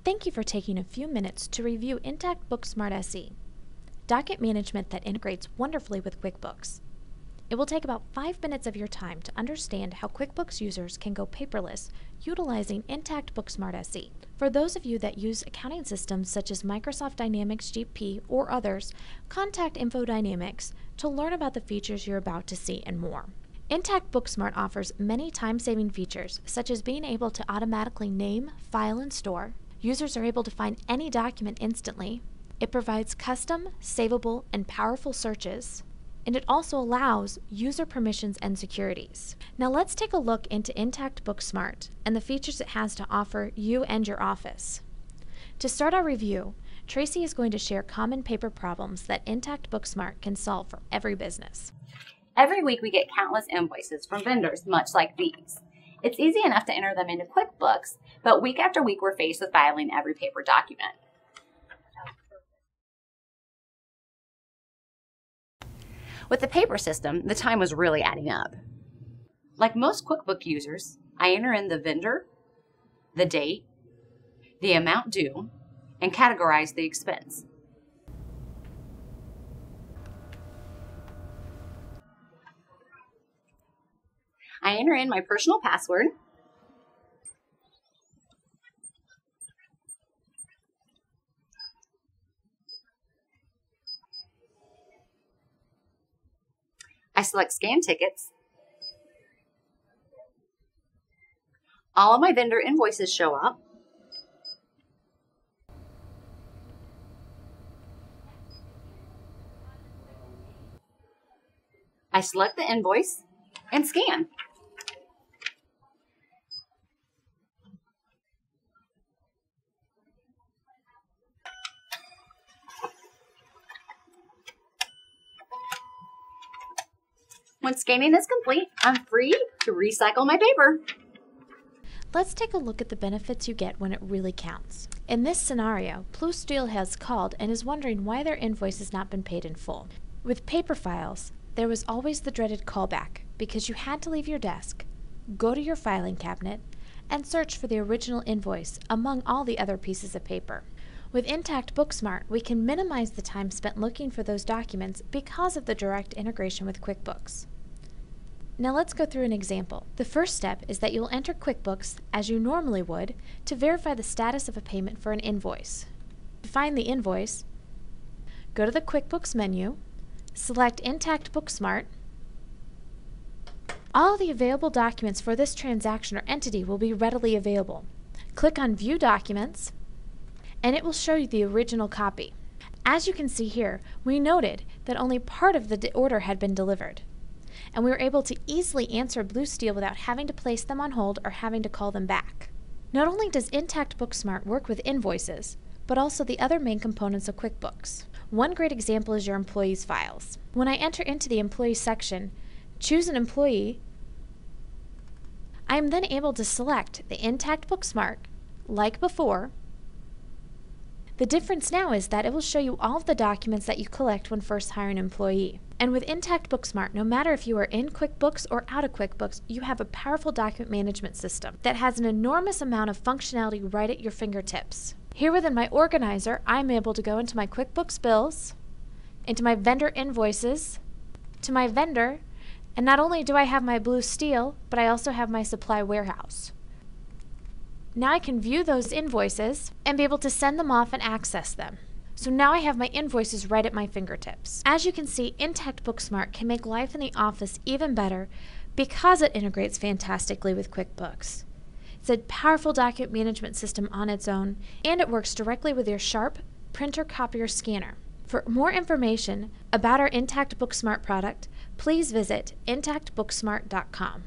Thank you for taking a few minutes to review Intact BookSmart SE, document management that integrates wonderfully with QuickBooks. It will take about 5 minutes of your time to understand how QuickBooks users can go paperless utilizing Intact BookSmart SE. For those of you that use accounting systems such as Microsoft Dynamics GP or others, contact InfoDynamics to learn about the features you're about to see and more. Intact BookSmart offers many time-saving features such as being able to automatically name, file, and store. Users are able to find any document instantly. It provides custom, savable, and powerful searches. And it also allows user permissions and securities. Now let's take a look into Intact BookSmart and the features it has to offer you and your office. To start our review, Tracy is going to share common paper problems that Intact BookSmart can solve for every business. Every week we get countless invoices from vendors much like these. It's easy enough to enter them into QuickBooks, but week after week we're faced with filing every paper document. With the paper system, the time was really adding up. Like most QuickBooks users, I enter in the vendor, the date, the amount due, and categorize the expense. I enter in my personal password, I select Scan Tickets. All of my vendor invoices show up. I select the invoice and scan. When scanning is complete, I'm free to recycle my paper. Let's take a look at the benefits you get when it really counts. In this scenario, Blue Steel has called and is wondering why their invoice has not been paid in full. With paper files, there was always the dreaded callback because you had to leave your desk, go to your filing cabinet, and search for the original invoice among all the other pieces of paper. With Intact BookSmart, we can minimize the time spent looking for those documents because of the direct integration with QuickBooks. Now let's go through an example. The first step is that you'll enter QuickBooks as you normally would to verify the status of a payment for an invoice. To find the invoice, go to the QuickBooks menu, select Intact BookSmart. All the available documents for this transaction or entity will be readily available. Click on View Documents, and it will show you the original copy. As you can see here, we noted that only part of the order had been delivered, and we were able to easily answer Blue Steel without having to place them on hold or having to call them back. Not only does Intact BookSmart work with invoices, but also the other main components of QuickBooks. One great example is your employees' files. When I enter into the Employees section, choose an employee, I am then able to select the Intact BookSmart, like before. The difference now is that it will show you all of the documents that you collect when first hiring an employee. And with Intact BookSmart, no matter if you are in QuickBooks or out of QuickBooks, you have a powerful document management system that has an enormous amount of functionality right at your fingertips. Here within my organizer, I'm able to go into my QuickBooks bills, into my vendor invoices, to my vendor, and not only do I have my Blue Steel, but I also have my supply warehouse. Now I can view those invoices and be able to send them off and access them. So now I have my invoices right at my fingertips. As you can see, Intact BookSmart can make life in the office even better because it integrates fantastically with QuickBooks. It's a powerful document management system on its own, and it works directly with your Sharp printer copier scanner. For more information about our Intact BookSmart product, please visit intactbooksmart.com.